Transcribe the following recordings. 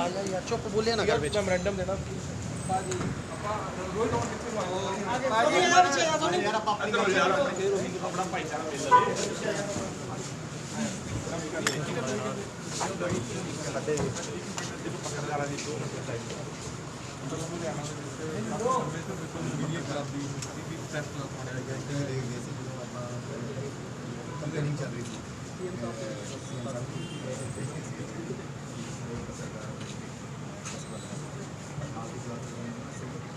यार चुप बोलिए ना कर बेटा ਮੈਮੋਰੈਂਡਮ ਦੇਣਾ ਕੰਪੇਨਿੰਗ ਚੱਲ ਰਹੀ ਸੀ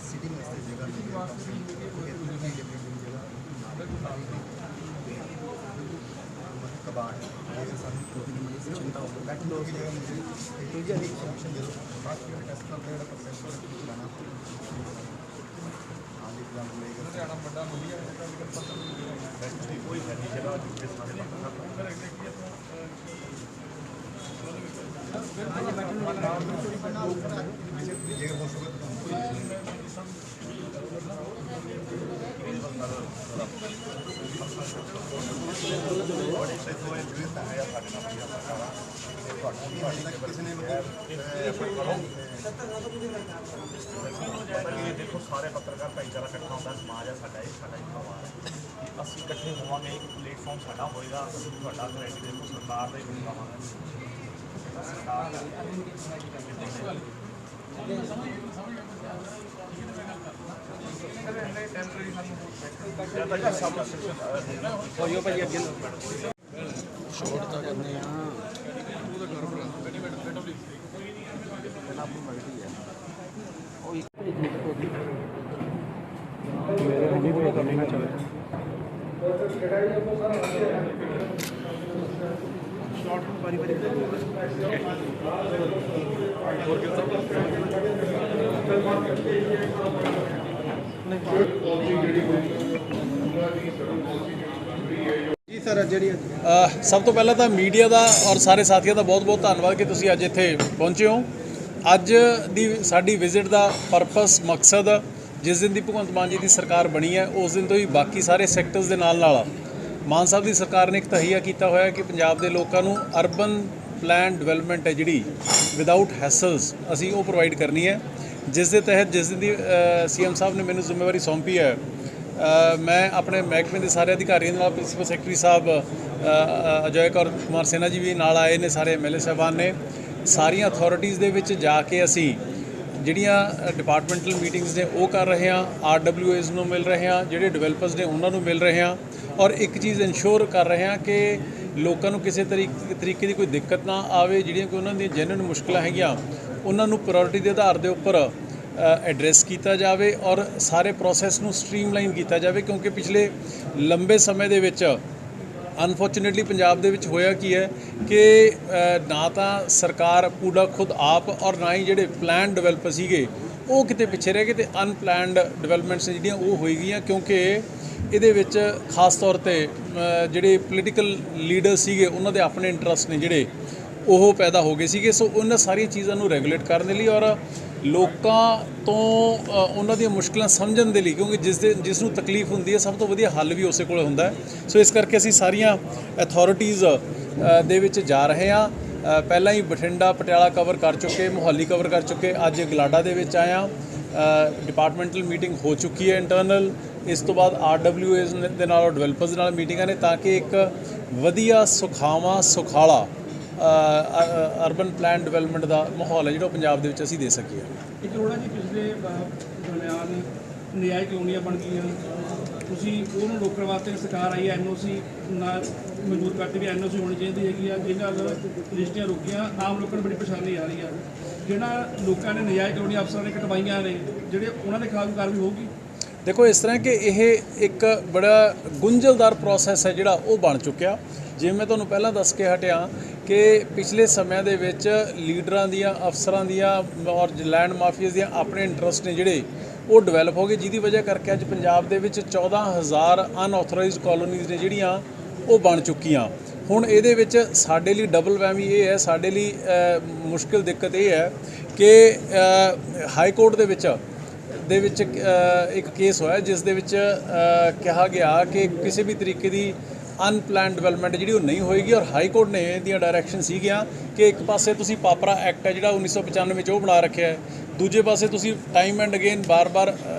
सिटिंग जगह कबाड़ चिंता हो बैठने की जगह मुझे ऑप्शन दे दो बाकी टेस्ट करते हैं प्रोफेसर लाना आगे एग्जाम लेगा ਲੁਧਿਆਣਾ ਵੱਡਾ ਵਧੀਆ कोई नहीं जगह ये हो किसी ने देखो सारे पत्रकार भाईचारा इकट्ठा होता समाज है साडा एक पਰਿਵਾਰ है ਅਸੀਂ ਇਕੱਠੇ ਹੋਵਾਂਗੇ ਇੱਕ ਪਲੇਟਫਾਰਮ ਸਾਡਾ ਹੋਏਗਾ ਅਸੀਂ ਤੁਹਾਡਾ ਕ੍ਰੈਡਿਟ ਦੇਖੋ ਸਰਕਾਰ ਦਾ ਹੀ ਬਣਾਵਾਂਗੇ ਸਰਕਾਰ ਹੋਇਓ ਭਾਈ ਅੱਗੇ ਸ਼ੋਰਟ ਤਾਂ ਕਰਨੇ ਆ ਜੀ ਸਰ ਜਿਹੜੀ ਸਭ ਤੋਂ ਪਹਿਲਾਂ ਤਾਂ ਮੀਡੀਆ ਦਾ ਔਰ ਸਾਰੇ ਸਾਥੀਆਂ ਦਾ ਬਹੁਤ-ਬਹੁਤ ਧੰਨਵਾਦ ਕਿ ਤੁਸੀਂ ਅੱਜ ਇੱਥੇ ਪਹੁੰਚੇ ਹੋ। ਅੱਜ ਦੀ ਸਾਡੀ ਵਿਜ਼ਿਟ ਦਾ ਪਰਪਸ ਮਕਸਦ ਜਿਸ ਦਿਨ ਦੀ ਭਗਵੰਤ ਮਾਨ ਜੀ ਦੀ ਸਰਕਾਰ ਬਣੀ ਹੈ ਉਸ ਦਿਨ ਤੋਂ ਹੀ ਬਾਕੀ ਸਾਰੇ ਸੈਕਟਰਸ ਦੇ ਨਾਲ ਮਾਨ ਸਾਹਿਬ ਦੀ ਸਰਕਾਰ ਨੇ ਇੱਕ ਤਹੀਆ ਕੀਤਾ ਹੋਇਆ ਕਿ ਪੰਜਾਬ ਦੇ ਲੋਕਾਂ ਨੂੰ ਅਰਬਨ ਪਲਾਨ ਡਿਵੈਲਪਮੈਂਟ ਹੈ ਜਿਹੜੀ ਵਿਦਆਊਟ ਹੈਸਲਸ ਅਸੀਂ ਉਹ ਪ੍ਰੋਵਾਈਡ ਕਰਨੀ ਹੈ, ਜਿਸ ਦੇ ਤਹਿਤ ਜਿਸ ਦਿਨ ਦੀ ਸੀਐਮ ਸਾਹਿਬ ਨੇ ਮੈਨੂੰ ਜ਼ਿੰਮੇਵਾਰੀ ਸੌਂਪੀ ਹੈ ਮੈਂ ਆਪਣੇ ਮਹਿਕਮੇ ਦੇ ਸਾਰੇ ਅਧਿਕਾਰੀਆਂ ਨਾਲ ਪ੍ਰਿੰਸੀਪਲ ਸੈਕਟਰੀ ਸਾਹਿਬ ਅਜੇ ਕੁਮਾਰ ਸਿਨਹਾ ਜੀ ਵੀ ਨਾਲ ਆਏ ਨੇ, ਸਾਰੇ ਐਮਐਲਏ ਸਾਹਿਬਾਨ ਨੇ, ਸਾਰੀਆਂ ਅਥਾਰਟੀਜ਼ ਦੇ ਵਿੱਚ ਜਾ ਕੇ ਅਸੀਂ ਜਿਹੜੀਆਂ ਡਿਪਾਰਟਮੈਂਟਲ ਮੀਟਿੰਗਸ ਨੇ ਉਹ ਕਰ ਰਹੇ ਹਾਂ, RWAs ਨੂੰ ਮਿਲ ਰਹੇ ਹਾਂ, ਜਿਹੜੇ ਡਿਵੈਲਪਰਸ ਨੇ ਉਹਨਾਂ ਨੂੰ ਮਿਲ ਰਹੇ ਹਾਂ ਔਰ ਇੱਕ ਚੀਜ਼ ਇਨਸ਼ੋਰ ਕਰ ਰਹੇ ਹਾਂ ਕਿ ਲੋਕਾਂ ਨੂੰ ਕਿਸੇ ਤਰੀਕੇ ਦੀ ਕੋਈ ਦਿੱਕਤ ਨਾ ਆਵੇ, ਜਿਹੜੀਆਂ ਕਿ ਉਹਨਾਂ ਦੀਆਂ ਜੈਨੂਇਨ ਮੁਸ਼ਕਲਾਂ ਹੈਗੀਆਂ ਉਹਨਾਂ ਨੂੰ ਪ੍ਰਾਇੋਰਟੀ ਦੇ ਆਧਾਰ ਦੇ ਉੱਪਰ ਐਡਰੈਸ ਕੀਤਾ ਜਾਵੇ ਔਰ ਸਾਰੇ ਪ੍ਰੋਸੈਸ ਨੂੰ ਸਟ੍ਰੀਮਲਾਈਨ ਕੀਤਾ ਜਾਵੇ, ਕਿਉਂਕਿ ਪਿਛਲੇ ਲੰਬੇ ਸਮੇਂ ਦੇ ਵਿੱਚ ਅਨਫੋਰਚੂਨੇਟਲੀ ਪੰਜਾਬ ਦੇ ਵਿੱਚ ਹੋਇਆ ਕੀ ਹੈ ਕਿ ਨਾ ਤਾਂ ਸਰਕਾਰ ਪੂਰਾ ਖੁਦ ਆਪ ਔਰ ਨਾ ਹੀ ਜਿਹੜੇ ਪਲਾਨ ਡਿਵੈਲਪਰ ਸੀਗੇ ਉਹ ਕਿਤੇ ਪਿੱਛੇ ਰਹਿ ਗਏ ਅਤੇ ਅਨਪਲਾਨਡ ਡਿਵੈਲਪਮੈਂਟਸ ਜਿਹੜੀਆਂ ਉਹ ਹੋਈ ਗਈਆਂ, ਕਿਉਂਕਿ ਇਹਦੇ ਵਿੱਚ ਖਾਸ ਤੌਰ 'ਤੇ ਜਿਹੜੇ ਪੋਲੀਟੀਕਲ ਲੀਡਰ ਸੀਗੇ ਉਹਨਾਂ ਦੇ ਆਪਣੇ ਇੰਟਰਸਟ ਨੇ ਜਿਹੜੇ ਉਹ ਪੈਦਾ ਹੋ ਗਏ ਸੀਗੇ। ਸੋ ਉਹਨਾਂ ਸਾਰੀਆਂ ਚੀਜ਼ਾਂ ਨੂੰ ਰੈਗੂਲੇਟ ਕਰਨ ਦੇ ਲਈ ਔਰ ਲੋਕਾਂ ਤੋਂ ਉਹਨਾਂ ਦੀਆਂ ਮੁਸ਼ਕਲਾਂ ਸਮਝਣ ਦੇ ਲਈ, ਕਿਉਂਕਿ ਜਿਸ ਨੂੰ ਤਕਲੀਫ ਹੁੰਦੀ ਹੈ ਸਭ ਤੋਂ ਵਧੀਆ ਹੱਲ ਵੀ ਉਸੇ ਕੋਲ ਹੁੰਦਾ ਹੈ। ਸੋ ਇਸ ਕਰਕੇ ਅਸੀਂ ਸਾਰੀਆਂ ਅਥਾਰਟੀਜ਼ ਦੇ ਵਿੱਚ ਜਾ ਰਹੇ ਹਾਂ। ਪਹਿਲਾਂ ਹੀ ਬਠਿੰਡਾ ਪਟਿਆਲਾ ਕਵਰ ਕਰ ਚੁੱਕੇ, ਮੋਹਾਲੀ ਕਵਰ ਕਰ ਚੁੱਕੇ, ਅੱਜ ਗਲਾਡਾ ਦੇ ਵਿੱਚ ਆਇਆ। ਡਿਪਾਰਟਮੈਂਟਲ ਮੀਟਿੰਗ ਹੋ ਚੁੱਕੀ ਹੈ ਇੰਟਰਨਲ, ਇਸ ਤੋਂ ਬਾਅਦ RWAs ਦੇ ਨਾਲ ਡਿਵੈਲਪਰਸ ਦੇ ਨਾਲ ਮੀਟਿੰਗਾਂ ਨੇ ਤਾਂ ਕਿ ਇੱਕ ਵਧੀਆ ਸੁਖਾਲਾ ਅਰਬਨ ਪਲਾਨ ਡਿਵੈਲਪਮੈਂਟ ਦਾ ਮਾਹੌਲ ਹੈ ਜਿਹੜਾ ਪੰਜਾਬ ਦੇ ਵਿੱਚ ਅਸੀਂ ਦੇ ਸਕੀਏ। ਇੱਕ ਥੋੜਾ ਜੀ ਪਿਛਲੇ ਦਰਮਿਆਨ ਨਜਾਇਜ਼ ਕਲੋਨੀਆਂ ਬਣ ਗਈਆਂ, ਤੁਸੀਂ ਉਹਨੂੰ ਰੋਕਣ ਵਾਸਤੇ ਸਰਕਾਰ ਆਈ ਹੈ, NOC ਨਾਲ ਮਜ਼ਬੂਤ ਕਰਤੀ ਵੀ NOC ਹੋਣੀ ਚਾਹੀਦੀ ਹੈਗੀ ਆ, ਜਿਹਨਾਂ ਨਾਲ ਰਜਿਸਟਰੀਆਂ ਰੁਕੀਆਂ, ਆਮ ਲੋਕਾਂ ਨੂੰ ਬੜੀ ਪਰੇਸ਼ਾਨੀ ਆ ਰਹੀ ਆ। ਜਿਹਨਾਂ ਲੋਕਾਂ ਨੇ ਨਜਾਇਜ਼ ਕਲੋਨੀਆਂ ਅਫਸਰਾਂ ਨੇ ਕਟਵਾਈਆਂ ਨੇ ਜਿਹੜੇ ਉਹਨਾਂ ਦੇ ਖਿਲਾਫ ਕਾਰਵਾਈ ਹੋਊਗੀ। ਦੇਖੋ ਇਸ ਤਰ੍ਹਾਂ ਕਿ ਇਹ ਇੱਕ ਬੜਾ ਗੁੰਝਲਦਾਰ ਪ੍ਰੋਸੈਸ ਹੈ ਜਿਹੜਾ ਉਹ ਬਣ ਚੁੱਕਿਆ। ਜਿਵੇਂ ਮੈਂ ਤੁਹਾਨੂੰ ਪਹਿਲਾਂ ਦੱਸ ਕੇ ਹਟਿਆ ਕਿ ਪਿਛਲੇ ਸਮਿਆਂ ਦੇ ਵਿੱਚ ਲੀਡਰਾਂ ਦੀਆਂ, ਅਫਸਰਾਂ ਦੀਆਂ ਔਰ ਲੈਂਡ ਮਾਫੀਆਜ਼ ਦੀਆਂ ਆਪਣੇ ਇੰਟਰਸਟ ਨੇ ਜਿਹੜੇ ਉਹ ਡਿਵੈਲਪ ਹੋ ਗਏ, ਜਿਹਦੀ ਵਜ੍ਹਾ ਕਰਕੇ ਅੱਜ ਪੰਜਾਬ ਦੇ ਵਿੱਚ 14,000 ਅਨਆਥੋਰਾਈਜ਼ਡ ਕਾਲੋਨੀਜ਼ ਨੇ ਜਿਹੜੀਆਂ ਉਹ ਬਣ ਚੁੱਕੀਆਂ। ਹੁਣ ਇਹਦੇ ਵਿੱਚ ਸਾਡੇ ਲਈ ਡਬਲ ਵੈਮੀ ਇਹ ਹੈ, ਸਾਡੇ ਲਈ ਮੁਸ਼ਕਿਲ ਦਿੱਕਤ ਇਹ ਹੈ ਕਿ ਹਾਈ ਕੋਰਟ ਦੇ ਵਿੱਚ ਇੱਕ ਕੇਸ ਹੋਇਆ ਜਿਸ ਦੇ ਵਿੱਚ ਕਿਹਾ ਗਿਆ ਕਿ ਕਿਸੇ ਵੀ ਤਰੀਕੇ ਦੀ ਅਨਪਲੈਨ ਡਿਵੈਲਪਮੈਂਟ ਜਿਹੜੀ ਉਹ ਨਹੀਂ ਹੋਏਗੀ। ਔਰ ਹਾਈ ਕੋਰਟ ਨੇ ਦੀਆਂ ਡਾਇਰੈਕਸ਼ਨ ਸੀਗੀਆਂ ਕਿ ਇੱਕ ਪਾਸੇ ਤੁਸੀਂ ਪਾਪਰਾ ਐਕਟ ਹੈ ਜਿਹੜਾ 1995 ਵਿੱਚ ਉਹ ਬਣਾ ਰੱਖਿਆ ਹੈ, ਦੂਜੇ ਪਾਸੇ ਤੁਸੀਂ ਟਾਈਮ ਐਂਡ ਅਗੇਨ ਬਾਰ-ਬਾਰ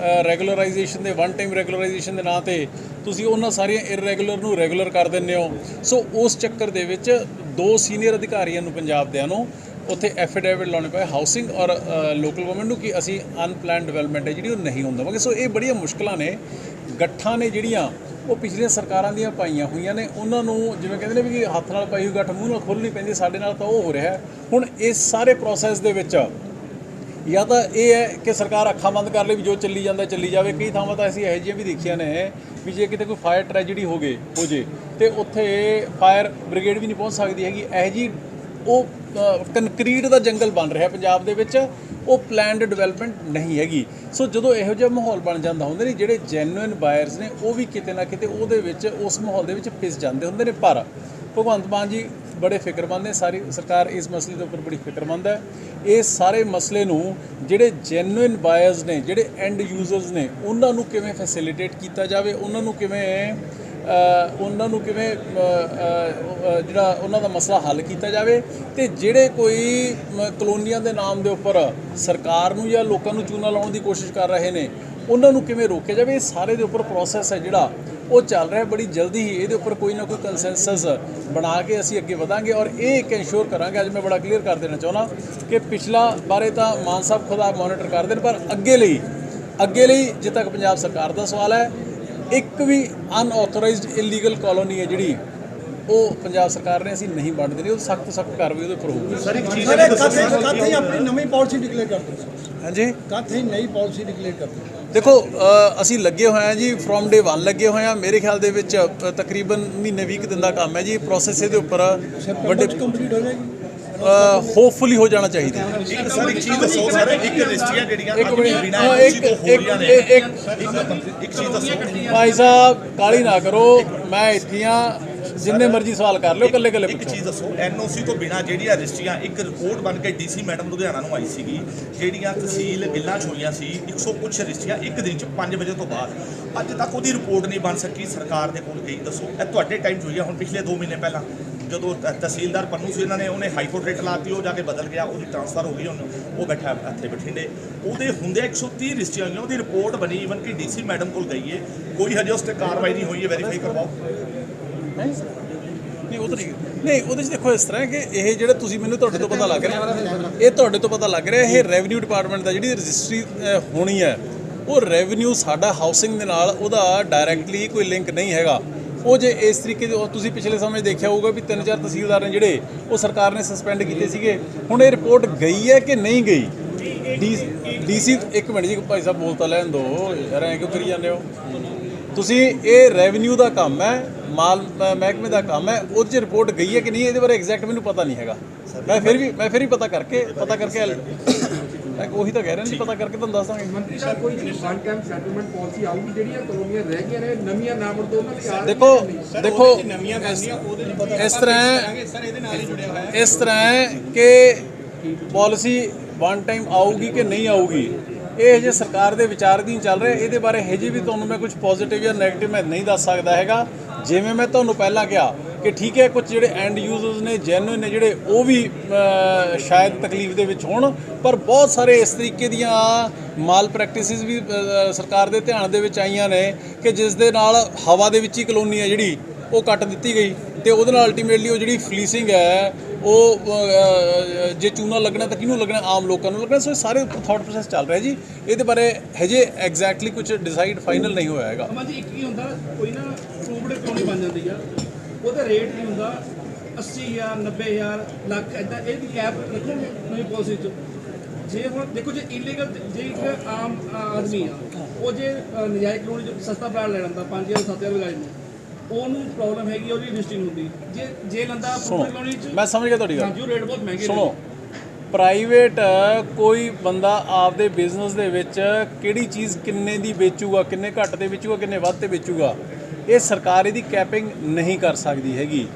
ਰੈਗੂਲਰਾਈਜੇਸ਼ਨ ਦੇ ਵਨ ਟਾਈਮ ਰੈਗੂਲਰਾਈਜੇਸ਼ਨ ਦੇ ਨਾਂ 'ਤੇ ਤੁਸੀਂ ਉਹਨਾਂ ਸਾਰੀਆਂ ਇਰਰੈਗੂਲਰ ਨੂੰ ਰੈਗੂਲਰ ਕਰ ਦਿੰਦੇ ਹੋ। ਸੋ ਉਸ ਚੱਕਰ ਦੇ ਵਿੱਚ 2 ਸੀਨੀਅਰ ਅਧਿਕਾਰੀਆਂ ਨੂੰ ਪੰਜਾਬ ਦਿਆਂ ਨੂੰ ਉੱਥੇ ਐਫੀਡੇਵਿਟ ਲਾਉਣੇ ਪਏ ਹਾਊਸਿੰਗ ਔਰ ਲੋਕਲ ਗਵਰਨਮੈਂਟ ਨੂੰ ਕਿ ਅਸੀਂ ਅਨਪਲੈਨਡ ਡਿਵੈਲਪਮੈਂਟ ਹੈ ਜਿਹੜੀ ਉਹ ਨਹੀਂ ਹੋਣ ਦੇਵਾਂਗੇ। ਸੋ ਇਹ ਬੜੀਆਂ ਮੁਸ਼ਕਲਾਂ ਨੇ, ਗੱਠਾਂ ਨੇ ਜਿਹੜੀਆਂ ਉਹ ਪਿਛਲੀਆਂ ਸਰਕਾਰਾਂ ਦੀਆਂ ਪਾਈਆਂ ਹੋਈਆਂ ਨੇ, ਉਹਨਾਂ ਨੂੰ ਜਿਵੇਂ ਕਹਿੰਦੇ ਨੇ ਵੀ ਹੱਥ ਨਾਲ ਪਾਈ ਹੋਈ ਗੱਠ ਮੂੰਹ ਨਾਲ ਖੋਲ੍ਹਣੀ ਪੈਂਦੀ, ਸਾਡੇ ਨਾਲ ਤਾਂ ਉਹ ਹੋ ਰਿਹਾ। ਹੁਣ ਇਸ ਸਾਰੇ ਪ੍ਰੋਸੈਸ ਦੇ ਵਿੱਚ ਜਾਂ ਤਾਂ ਇਹ ਹੈ ਕਿ ਸਰਕਾਰ ਅੱਖਾਂ ਬੰਦ ਕਰ ਲਈ ਵੀ ਜੋ ਚੱਲੀ ਜਾਂਦਾ ਚੱਲੀ ਜਾਵੇ। ਕਈ ਥਾਵਾਂ ਤਾਂ ਅਸੀਂ ਇਹੋ ਜਿਹੀਆਂ ਵੀ ਦੇਖੀਆਂ ਨੇ ਵੀ ਜੇ ਕਿਤੇ ਕੋਈ ਫਾਇਰ ਟ੍ਰੈਜਡੀ ਹੋ ਜੇ ਤੇ ਉੱਥੇ ਫਾਇਰ ਬ੍ਰਿਗੇਡ ਵੀ ਨਹੀਂ ਪਹੁੰਚ ਸਕਦੀ ਹੈਗੀ। ਇਹੋ ਜਿਹੀ ਉਹ ਕੰਕਰੀਟ ਦਾ ਜੰਗਲ ਬਣ ਰਿਹਾ ਪੰਜਾਬ ਦੇ ਵਿੱਚ, ਉਹ ਪਲੈਨਡ ਡਿਵੈਲਪਮੈਂਟ ਨਹੀਂ ਹੈਗੀ। ਸੋ ਜਦੋਂ ਇਹੋ ਜਿਹਾ ਮਾਹੌਲ ਬਣ ਜਾਂਦਾ ਹੁੰਦਾ ਨੇ, ਜਿਹੜੇ ਜੈਨੂਇਨ ਬਾਇਰਸ ਨੇ ਉਹ ਵੀ ਕਿਤੇ ਨਾ ਕਿਤੇ ਉਹਦੇ ਵਿੱਚ ਉਸ ਮਾਹੌਲ ਦੇ ਵਿੱਚ ਪਿਸ ਜਾਂਦੇ ਹੁੰਦੇ ਨੇ। ਪਰ ਭਗਵੰਤ ਮਾਨ ਜੀ ਬੜੇ ਫਿਕਰਮੰਦ ਨੇ, ਸਾਰੀ ਸਰਕਾਰ ਇਸ ਮਸਲੇ ਦੇ ਉੱਪਰ ਬੜੀ ਫਿਕਰਮੰਦ ਹੈ। ਇਸ ਸਾਰੇ ਮਸਲੇ ਨੂੰ ਜਿਹੜੇ ਜੈਨੂਇਨ ਬਾਇਰਸ ਨੇ, ਜਿਹੜੇ ਐਂਡ ਯੂਜ਼ਰਸ ਨੇ, ਉਹਨਾਂ ਨੂੰ ਕਿਵੇਂ ਫੈਸਿਲੀਟੇਟ ਕੀਤਾ ਜਾਵੇ, ਉਹਨਾਂ ਨੂੰ ਕਿਵੇਂ ਜਿਹੜਾ ਉਹਨਾਂ ਦਾ ਮਸਲਾ ਹੱਲ ਕੀਤਾ ਜਾਵੇ, ਤੇ ਜਿਹੜੇ ਕੋਈ ਕਲੋਨੀਆਂ ਦੇ ਨਾਮ ਦੇ ਉੱਪਰ ਸਰਕਾਰ ਨੂੰ ਜਾਂ ਲੋਕਾਂ ਨੂੰ ਚੂਨਾ ਲਾਉਣ ਦੀ ਕੋਸ਼ਿਸ਼ ਕਰ ਰਹੇ ਨੇ, ਉਹਨਾਂ ਨੂੰ ਕਿਵੇਂ ਰੋਕਿਆ ਜਾਵੇ। ਇਹ ਸਾਰੇ ਦੇ ਉੱਪਰ ਪ੍ਰੋਸੈਸ ਹੈ ਜਿਹੜਾ ਉਹ ਚੱਲ ਰਿਹਾ। ਬੜੀ ਜਲਦੀ ਹੀ ਇਹਦੇ ਉੱਪਰ ਕੋਈ ਨਾ ਕੋਈ ਕੰਸੈਂਸਸ ਬਣਾ ਕੇ ਅਸੀਂ ਅੱਗੇ ਵਧਾਂਗੇ ਔਰ ਇਹ ਇੱਕ ਇਨਸ਼ੋਰ ਕਰਾਂਗੇ। ਅੱਜ ਮੈਂ ਬੜਾ ਕਲੀਅਰ ਕਰ ਦੇਣਾ ਚਾਹੁੰਦਾ ਕਿ ਪਿਛਲਾ ਬਾਰੇ ਤਾਂ ਮਾਨ ਸਾਹਿਬ ਖੁਦ ਆਪ ਮੋਨੀਟਰ ਕਰਦੇ ਨੇ, ਪਰ ਅੱਗੇ ਲਈ ਜਿੱਥੇ ਤੱਕ ਪੰਜਾਬ ਸਰਕਾਰ ਦਾ ਸਵਾਲ ਹੈ, ਇੱਕ ਵੀ ਅਨਆਥੋਰਾਈਜ਼ਡ ਇਲੀਗਲ ਕਾਲੋਨੀ ਹੈ ਜਿਹੜੀ ਉਹ ਪੰਜਾਬ ਸਰਕਾਰ ਨੇ ਅਸੀਂ ਨਹੀਂ ਵੰਡ ਦੇਣੀ। ਉਹ ਸਖਤ ਕਾਰਵਾਈ ਉਹਦੇ ਉੱਪਰ ਹੋਊਗੀ। ਸਰ ਇੱਕ ਚੀਜ਼ ਹੈ ਕਿ ਆਪਣੀ ਨਵੀਂ ਪਾਲਿਸੀ ਡਿਕਲੇਅਰ ਕਰਦੇ ਹੋ। ਹਾਂਜੀ, ਕਾਥੇ ਨਈ ਪਾਲਿਸੀ ਡਿਕਲੇਅਰ ਕਰਦੇ ਹੋ। ਦੇਖੋ ਅਸੀਂ ਲੱਗੇ ਹੋਏ ਹਾਂ ਜੀ, ਫਰੋਮ ਡੇ 1 ਲੱਗੇ ਹੋਏ ਹਾਂ। ਮੇਰੇ ਖਿਆਲ ਦੇ ਵਿੱਚ ਤਕਰੀਬਨ ਮਹੀਨੇ 20 ਦਿਨ ਦਾ ਕੰਮ ਹੈ ਜੀ। ਪ੍ਰੋਸੈਸ ਇਹਦੇ ਉੱਪਰ ਵੱਡੇ ਕੰਪਲੀਟ ਹੋ ਜਾਏਗੀ, ਹੋਪਫੁਲੀ ਹੋ ਜਾਣਾ ਚਾਹੀਦਾ। ਇੱਕ ਸਰ ਇੱਕ ਚੀਜ਼ ਦੱਸੋ ਸਰ, ਇੱਕ ਰਜਿਸਟਰੀਆਂ ਜਿਹੜੀਆਂ ਇੱਕ ਚੀਜ਼ ਦੱਸੋ ਭਾਈ ਸਾਹਿਬ, ਕਾਹਲੀ ਨਾ ਕਰੋ, ਮੈਂ ਇੱਥੇ ਹਾਂ, ਜਿੰਨੇ ਮਰਜ਼ੀ ਸਵਾਲ ਕਰ ਲਿਓ, ਕੱਲੇ ਇੱਕ ਚੀਜ਼ ਦੱਸੋ, ਐਨਓਸੀ ਤੋਂ ਬਿਨਾਂ ਜਿਹੜੀਆਂ ਰਜਿਸਟਰੀਆਂ, ਇੱਕ ਰਿਪੋਰਟ ਬਣ ਕੇ ਡੀਸੀ ਮੈਡਮ ਲੁਧਿਆਣਾ ਨੂੰ ਆਈ ਸੀਗੀ, ਜਿਹੜੀਆਂ ਤਹਿਸੀਲ ਗਿੱਲਾਂ 'ਚ ਹੋਈਆਂ ਸੀ 100 ਕੁਛ ਰਜਿਸਟਰੀਆਂ ਇੱਕ ਦਿਨ 'ਚ 5 ਵਜੇ ਤੋਂ ਬਾਅਦ, ਅੱਜ ਤੱਕ ਉਹਦੀ ਰਿਪੋਰਟ ਨਹੀਂ ਬਣ ਸਕੀ, ਸਰਕਾਰ ਦੇ ਕੋਲ ਗਈ। ਦੱਸੋ ਇਹ ਤੁਹਾਡੇ ਟਾਈਮ 'ਚ ਹੋਈ ਆ? ਹੁਣ ਪਿਛਲੇ 2 ਮਹੀਨੇ ਪਹਿਲਾਂ ਜਦੋਂ ਤਹਿਸੀਲਦਾਰ ਪੰਨੂ ਸੀ, ਉਹਨੇ ਹਾਈ ਕੋਰਟ ਰੇਟ ਲਾਤੀ, ਉਹ ਜਾ ਕੇ ਬਦਲ ਗਿਆ, ਉਹਦੀ ਟ੍ਰਾਂਸਫਰ ਹੋ ਗਈ, ਹੁਣ ਉਹ ਬੈਠਾ ਇੱਥੇ ਬਠਿੰਡੇ। ਉਹਦੇ ਹੁੰਦੇ 130 ਰਜਿਸਟਰੀਆਂ ਹੋਈਆਂ, ਉਹਦੀ ਰਿਪੋਰਟ ਬਣੀ, ਈਵਨ ਕਿ ਡੀਸੀ ਮੈਡਮ ਕੋਲ ਗਈ ਹੈ, ਕੋਈ ਹਜੇ ਉਸ 'ਤੇ ਕਾਰਵਾਈ ਨਹੀਂ ਹੋਈ ਹੈ। ਵੈਰੀਫਾਈ ਕਰਵਾਓ। ਨਹੀਂ ਉਹ ਤਾਂ ਨਹੀਂ, ਉਹਦੇ 'ਚ ਦੇਖੋ ਇਸ ਤਰ੍ਹਾਂ ਕਿ ਇਹ ਜਿਹੜਾ ਤੁਸੀਂ ਮੈਨੂੰ ਤੁਹਾਡੇ ਤੋਂ ਪਤਾ ਲੱਗ ਰਿਹਾ, ਇਹ ਤੁਹਾਡੇ ਤੋਂ ਪਤਾ ਲੱਗ ਰਿਹਾ, ਇਹ ਰੈਵਨਿਊ ਡਿਪਾਰਟਮੈਂਟ ਦਾ ਜਿਹੜੀ ਰਜਿਸਟਰੀ ਹੋਣੀ ਹੈ, ਉਹ ਰੈਵਨਿਊ ਸਾਡਾ ਹਾਊਸਿੰਗ ਦੇ ਨਾਲ ਉਹਦਾ ਡਾਇਰੈਕਟਲੀ ਕੋਈ ਲਿੰਕ ਨਹੀਂ ਹੈਗਾ। ਉਹ ਜੇ ਇਸ ਤਰੀਕੇ ਦੇ ਤੁਸੀਂ ਪਿਛਲੇ ਸਮੇਂ ਦੇਖਿਆ ਹੋਊਗਾ ਵੀ 3-4 ਤਹਿਸੀਲਦਾਰ ਨੇ ਜਿਹੜੇ ਉਹ ਸਰਕਾਰ ਨੇ ਸਸਪੈਂਡ ਕੀਤੇ ਸੀਗੇ। ਹੁਣ ਇਹ ਰਿਪੋਰਟ ਗਈ ਹੈ ਕਿ ਨਹੀਂ ਗਈ? ਡੀਸੀ ਇੱਕ ਮਿੰਟ ਜੀ ਭਾਈ ਸਾਹਿਬ ਬੋਲਤਾ ਲੈਣ ਦਿਓ ਯਾਰ, ਐਂ ਕਿਉਂ ਕਰੀ ਜਾਂਦੇ ਹੋ ਤੁਸੀਂ? ਇਹ ਰੈਵਨਿਊ ਦਾ ਕੰਮ ਹੈ, ਮਾਲ ਮਹਿਕਮੇ ਦਾ ਕੰਮ ਹੈ, ਉਹ 'ਚ ਰਿਪੋਰਟ ਗਈ ਹੈ ਕਿ ਨਹੀਂ ਇਹਦੇ ਬਾਰੇ ਐਗਜ਼ੈਕਟ ਮੈਨੂੰ ਪਤਾ ਨਹੀਂ ਹੈਗਾ। ਮੈਂ ਫਿਰ ਵੀ ਪਤਾ ਕਰਕੇ ਉਹੀ ਤਾਂ ਕਹਿ ਰਹੇ ਨੇ, ਪਤਾ ਕਰਕੇ ਤੁਹਾਨੂੰ ਦੱਸ ਦਾਂਗੇ। ਮੰਤਰੀ ਸਾਹਿਬ ਕੋਈ ਵਨ ਟਾਈਮ ਸੈਟਲਮੈਂਟ ਪਾਲਿਸੀ ਆਊਗੀ ਜਿਹੜੀਆਂ ਕਲੋਨੀਆਂ ਰਹਿ ਗਈਆਂ ਨੇ, ਨਵੀਆਂ ਨਾ ਬਣਨ ਉਹਨਾਂ ਲਈ ਦੇਖੋ ਇਸ ਤਰ੍ਹਾਂ ਕਿ ਪਾਲਿਸੀ ਵਨ ਟਾਈਮ ਆਊਗੀ ਕਿ ਨਹੀਂ ਆਊਗੀ, ਇਹ ਹਜੇ ਸਰਕਾਰ ਦੇ ਵਿਚਾਰ ਦੀ ਚੱਲ ਰਿਹਾ। ਇਹਦੇ ਬਾਰੇ ਹਜੇ ਵੀ ਤੁਹਾਨੂੰ ਮੈਂ ਕੁਝ ਪੋਜ਼ਿਟਿਵ ਜਾਂ ਨੈਗੇਟਿਵ ਮੈਂ ਨਹੀਂ ਦੱਸ ਸਕਦਾ ਹੈਗਾ। ਜਿਵੇਂ ਮੈਂ ਤੁਹਾਨੂੰ ਪਹਿਲਾਂ ਕਿਹਾ ਕਿ ਠੀਕ ਹੈ, ਕੁਝ ਜਿਹੜੇ ਐਂਡ ਯੂਜ਼ਰਸ ਨੇ, ਜੈਨੂਇਨ ਨੇ ਜਿਹੜੇ, ਉਹ ਵੀ ਸ਼ਾਇਦ ਤਕਲੀਫ ਦੇ ਵਿੱਚ ਹੋਣ, ਪਰ ਬਹੁਤ ਸਾਰੇ ਇਸ ਤਰੀਕੇ ਦੀਆਂ ਮਾਲ ਪ੍ਰੈਕਟਿਸਿਸ ਵੀ ਸਰਕਾਰ ਦੇ ਧਿਆਨ ਦੇ ਵਿੱਚ ਆਈਆਂ ਨੇ ਕਿ ਜਿਸ ਦੇ ਨਾਲ ਹਵਾ ਦੇ ਵਿੱਚ ਹੀ ਕਲੋਨੀ ਹੈ ਜਿਹੜੀ ਉਹ ਕੱਟ ਦਿੱਤੀ ਗਈ, ਤੇ ਉਹਦੇ ਨਾਲ ਅਲਟੀਮੇਟਲੀ ਉਹ ਜਿਹੜੀ ਫਲੀਸਿੰਗ ਹੈ ਉਹ ਜੇ ਚੂਨਾ ਲੱਗਣਾ ਤਾਂ ਕਿਹਨੂੰ ਲੱਗਣਾ? ਆਮ ਲੋਕਾਂ ਨੂੰ ਲੱਗਣਾ। ਸੋ ਸਾਰੇ ਥਾਟ ਪ੍ਰੋਸੈਸ ਚੱਲ ਰਿਹਾ ਜੀ, ਇਹਦੇ ਬਾਰੇ ਹਜੇ ਐਗਜ਼ੈਕਟਲੀ ਕੁਝ ਡਿਸਾਈਡ ਫਾਈਨਲ ਨਹੀਂ ਹੋਇਆ ਹੈਗਾ। ਅਮਾ ਜੀ ਇੱਕ ਕੀ ਹੁੰਦਾ, ਕੋਈ ਨਾ ਅਪਰੂਵਡ ਕਲੋਨੀ ਬਣ ਜਾਂਦੀ ਆ, ਉਹਦਾ ਰੇਟ ਨਹੀਂ ਹੁੰਦਾ 80,000 90,000 ਲੱਖ ਇੱਦਾਂ, ਇਹਦੀ ਕੈਪ ਰੱਖੋਗੇ ਨਵੀਂ ਪਾਲਿਸੀ 'ਚ। ਜੇ ਹੁਣ ਦੇਖੋ, ਜੇ ਇਲੀਗਲ, ਜੇ ਇੱਕ ਆਮ ਆਦਮੀ ਆ ਉਹ ਜੇ ਨਜਾਇਜ਼ ਕਲੋਨੀ 'ਚ ਸਸਤਾ ਪਲਾਟ ਲੈ ਲੈਂਦਾ 5,000 7,000 ਲਗਾਏ ਨੇ, ਉਹਨੂੰ ਪ੍ਰੋਬਲਮ ਹੈਗੀ, ਉਹਦੀ ਰਜਿਸਟਰਿੰਗ ਹੁੰਦੀ। ਜੇ ਲੰਦਾ ਕਲੋਨੀ 'ਚ, ਮੈਂ ਸਮਝ ਗਿਆ ਤੁਹਾਡੀ ਗੱਲ। ਜੋ ਰੇਟ ਬਹੁਤ ਮਹਿੰਗੇ ਸੁਣੋ, ਪ੍ਰਾਈਵੇਟ ਕੋਈ ਬੰਦਾ ਆਪਦੇ ਬਿਜ਼ਨਸ ਦੇ ਵਿੱਚ ਕਿਹੜੀ ਚੀਜ਼ ਕਿੰਨੇ ਦੀ ਵੇਚੂਗਾ, ਕਿੰਨੇ ਘੱਟ ਤੇ ਵੇਚੂਗਾ, ਕਿੰਨੇ ਵੱਧ ਤੇ ਵੇਚੂਗਾ, ਇਹ ਸਰਕਾਰ ਇਹਦੀ ਕੈਪਿੰਗ ਨਹੀਂ ਕਰ ਸਕਦੀ ਹੈਗੀ।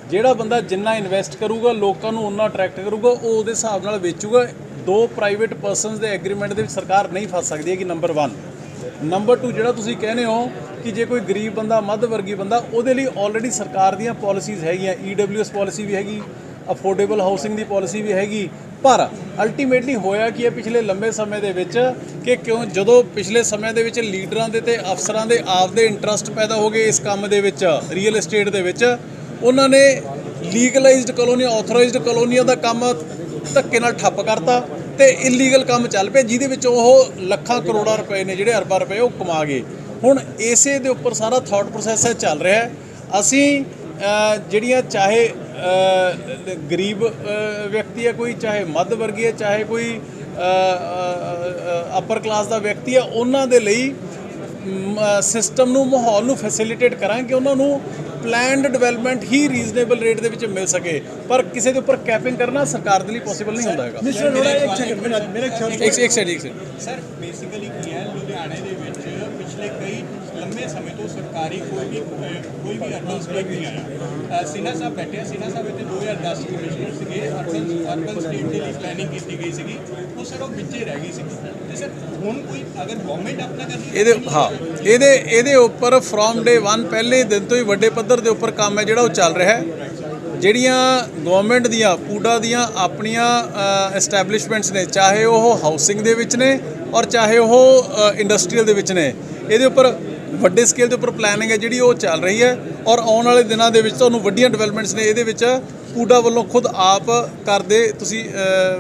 ਜਿਹੜਾ ਬੰਦਾ ਜਿੰਨਾ ਇਨਵੈਸਟ ਕਰੂਗਾ, ਲੋਕਾਂ ਨੂੰ ਉਨਾ ਅਟਰੈਕਟ ਕਰੂਗਾ, ਉਹ ਉਹਦੇ ਹਿਸਾਬ ਨਾਲ ਵੇਚੂਗਾ। 2 ਪ੍ਰਾਈਵੇਟ ਪਰਸਨਸ ਦੇ ਐਗਰੀਮੈਂਟ ਦੇ ਵਿੱਚ ਸਰਕਾਰ ਨਹੀਂ ਫਸ ਸਕਦੀ ਹੈ ਕਿ ਨੰਬਰ 1। ਨੰਬਰ 2 ਜਿਹੜਾ ਤੁਸੀਂ ਕਹਿੰਦੇ ਹੋ ਕਿ ਜੇ ਕੋਈ ਗਰੀਬ ਬੰਦਾ ਮੱਧ ਵਰਗੀ ਬੰਦਾ ਉਹਦੇ ਲਈ ਆਲਰੇਡੀ ਸਰਕਾਰ ਦੀਆਂ ਪਾਲਿਸੀਜ਼ ਹੈਗੀਆਂ, EWS ਪਾਲਿਸੀ ਵੀ ਹੈਗੀ, ਅਫੋਰਡੇਬਲ ਹਾਊਸਿੰਗ ਦੀ ਪਾਲਿਸੀ ਵੀ ਹੈਗੀ। ਪਰ ਅਲਟੀਮੇਟਲੀ ਹੋਇਆ ਕਿ ਇਹ ਪਿਛਲੇ ਲੰਬੇ ਸਮੇਂ ਦੇ ਵਿੱਚ ਕਿ ਕਿਉਂ ਜਦੋਂ ਪਿਛਲੇ ਸਮੇਂ ਦੇ ਵਿੱਚ ਲੀਡਰਾਂ ਦੇ ਤੇ ਅਫਸਰਾਂ ਦੇ ਆਪਦੇ ਇੰਟਰਸਟ ਪੈਦਾ ਹੋ ਗਏ ਇਸ ਕੰਮ ਦੇ ਵਿੱਚ, ਰੀਅਲ ਏਸਟੇਟ ਦੇ ਵਿੱਚ, ਉਹਨਾਂ ਨੇ ਲੀਗਲਾਈਜ਼ਡ ਕਲੋਨੀ, ਆਥੋਰਾਈਜ਼ਡ ਕਲੋਨੀਆਂ ਦਾ ਕੰਮ ਧੱਕੇ ਨਾਲ ਠੱਪ ਕਰਤਾ ਤੇ ਇਲੀਗਲ ਕੰਮ ਚੱਲ ਪਿਆ, ਜਿਹਦੇ ਵਿੱਚ ਉਹ ਲੱਖਾਂ ਕਰੋੜਾਂ ਰੁਪਏ ਨੇ ਜਿਹੜੇ ਅਰਬਾਂ ਰੁਪਏ ਉਹ ਕਮਾ ਗਏ। ਹੁਣ ਇਸੇ ਦੇ ਉੱਪਰ ਸਾਰਾ ਥਾਟ ਪ੍ਰੋਸੈਸ ਹੈ ਚੱਲ ਰਿਹਾ ਹੈ। ਅਸੀਂ ਜਿਹੜੀਆਂ ਚਾਹੇ ਗਰੀਬ ਵਿਅਕਤੀ ਹੈ ਕੋਈ, ਚਾਹੇ ਮੱਧ ਵਰਗੀ ਹੈ, ਚਾਹੇ ਕੋਈ ਅਪਰ ਕਲਾਸ ਦਾ ਵਿਅਕਤੀ ਹੈ, ਉਹਨਾਂ ਦੇ ਲਈ ਸਿਸਟਮ ਨੂੰ, ਮਾਹੌਲ ਨੂੰ ਫੈਸਿਲਿਟੇਟ ਕਰਾਂਗੇ ਕਿ ਉਹਨਾਂ ਨੂੰ ਪਲੈਨਡ ਡਿਵੈਲਪਮੈਂਟ ਹੀ ਰੀਜ਼ਨੇਬਲ ਰੇਟ ਦੇ ਵਿੱਚ ਮਿਲ ਸਕੇ। ਪਰ ਕਿਸੇ ਦੇ ਉੱਪਰ ਕੈਪਿੰਗ ਕਰਨਾ ਸਰਕਾਰ ਦੇ ਲਈ ਪੋਸੀਬਲ ਨਹੀਂ ਹੁੰਦਾ ਹੈਗਾ। ਮਿਸਟਰ ਅਰੋੜਾ ਇੱਕ ਸੈਕਿੰਡ ਇੱਕ ਸਾਈਡ ਸਰ ਬੇਸਿਕਲੀ ਕੀ ਹੈ, ਲੁਧਿਆਣੇ ਦੇ ਵਿੱਚ ਪਿਛਲੇ ਕਈ ਲੰਮੇ ਸਮੇਂ ਤੋਂ ਸਰਕਾਰੀ ਕੋਈ ਵੀ ਅਰਬਨ ਸਟੇਟ ਨਹੀਂ ਆਇਆ। ਸਿਨਹਾ ਸਾਹਿਬ ਬੈਠੇ, ਸਿਨਹਾ ਸਾਹਿਬ ਇੱਥੇ 2010 ਕਮਿਸ਼ਨਰ ਸੀਗੇ, ਅਰਬਨ ਸਟੇਟ ਦੇ ਲਈ ਪਲੈਨਿੰਗ ਕੀਤੀ ਗਈ ਸੀਗੀ, ਉਹ ਸਰ ਉਹ ਵਿੱਚੇ ਰਹਿ ਗਈ ਸੀਗੀ। ਤੇ ਸਰ ਹੁਣ ਕੋਈ ਅਗਰ ਗਵਰਨਮੈਂਟ ਆਪਣਾ ਕਰਦੀ ਇਹਦੇ ਉੱਪਰ ਫਰੋਮ ਡੇ 1 ਪਹਿਲੇ ਦਿਨ ਤੋਂ ਹੀ ਵੱਡੇ ਪੱਧਰ ਦੇ ਉੱਪਰ ਕੰਮ ਹੈ ਜਿਹੜਾ ਉਹ ਚੱਲ ਰਿਹਾ ਹੈ। ਜਿਹੜੀਆਂ ਗਵਰਨਮੈਂਟ ਦੀਆਂ ਪੂਡਾ ਦੀਆਂ ਆਪਣੀਆਂ ਐਸਟੈਬਲਿਸ਼ਮੈਂਟਸ ਨੇ, ਚਾਹੇ ਉਹ ਹਾਊਸਿੰਗ ਦੇ ਵਿੱਚ ਨੇ ਔਰ ਚਾਹੇ ਉਹ ਇੰਡਸਟਰੀਅਲ ਦੇ ਵਿੱਚ ਨੇ, ਇਹਦੇ ਉੱਪਰ ਵੱਡੇ ਸਕੇਲ ਦੇ ਉੱਪਰ ਪਲੈਨਿੰਗ ਹੈ ਜਿਹੜੀ ਉਹ ਚੱਲ ਰਹੀ ਹੈ। ਔਰ ਆਉਣ ਵਾਲੇ ਦਿਨਾਂ ਦੇ ਵਿੱਚ ਤੁਹਾਨੂੰ ਵੱਡੀਆਂ ਡਿਵੈਲਪਮੈਂਟਸ ਨੇ ਇਹਦੇ ਵਿੱਚ ਪੂਡਾ ਵੱਲੋਂ ਖੁਦ ਆਪ ਕਰਦੇ ਤੁਸੀਂ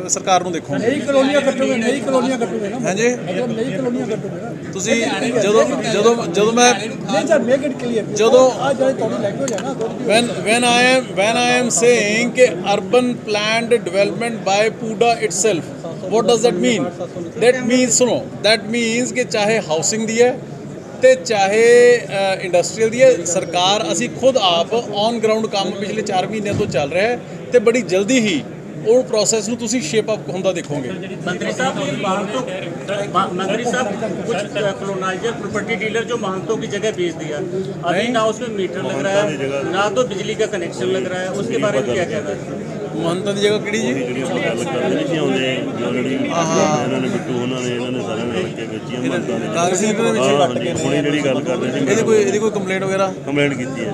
ਸਰਕਾਰ ਨੂੰ ਦੇਖੋਗੇ। ਨਈ ਕਲੋਨੀਆਂ ਕੱਟੋਗੇ, ਨਈ ਕਲੋਨੀਆਂ ਕੱਟੋਗੇ ਨਾ? ਹਾਂਜੀ, ਮਤਲਬ ਨਈ ਕਲੋਨੀਆਂ ਕੱਟੋਗੇ ਨਾ ਤੁਸੀਂ ਜਦੋਂ ਮੈਂ ਨਹੀਂ ਸਰ, ਮੇਕ ਇਟ ਕਲੀਅਰ। ਜਦੋਂ ਆ ਜਿਹੜੀ ਤੁਹਾਡੀ ਲੈਂਗੁਏਜ ਹੈ ਨਾ, when I am saying कि urban planned development by PUDA itself, what does that mean? That means सुनो, that means कि चाहे हाउसिंग दी है ਤੇ ਚਾਹੇ ਇੰਡਸਟਰੀਅਲ ਦੀ ਹੈ, ਸਰਕਾਰ ਅਸੀਂ ਖੁਦ ਆਪ ਔਨ ਗਰਾਊਂਡ ਕੰਮ ਪਿਛਲੇ 4 ਮਹੀਨਿਆਂ ਤੋਂ ਚੱਲ ਰਿਹਾ ਹੈ ਤੇ ਬੜੀ ਜਲਦੀ ਹੀ ਉਹ ਪ੍ਰੋਸੈਸ ਨੂੰ ਤੁਸੀਂ ਸ਼ੇਪ ਅਪ ਹੁੰਦਾ ਦੇਖੋਗੇ। मंत्री साहब कुछ कॉलोनाइजर प्रॉपर्टी डीलर जो महंतों की जगह बेच दिया, अभी ना उसमें मीटर लग रहा है ना तो बिजली का कनेक्शन लग रहा है, उसके बारे में क्या कहना है? ਮਹੰਤਾਂ ਦੀ ਜਗ੍ਹਾ ਕਿਹੜੀ ਜੀ? ਜਿਹੜੀਆਂ ਆਪਾਂ ਗੱਲ ਕਰਦੇ ਨਹੀਂ ਸੀ ਆਉਂਦੇ ਜੋ ਜਿਹੜੀ ਇਹਨਾਂ ਨੇ ਬਿੱਟੂ ਉਹਨਾਂ ਨੇ ਸਾਰਿਆਂ ਨੇ ਰਲ ਕੇ ਵੇਚੀਆਂ ਮਹੰਤਾਂ ਦੇ ਕਾਂਗਰਸੀ ਲੀਡਰ ਦੇ ਵਿੱਚ ਵੱਟ ਕੇ ਹੁਣੇ ਜਿਹੜੀ ਗੱਲ ਕਰਦੇ ਸੀ ਇਹਦੀ ਕੋਈ ਕੰਪਲੇਂਟ ਵਗੈਰਾ ਕੰਪਲੇਂਟ ਕੀਤੀ ਹੈ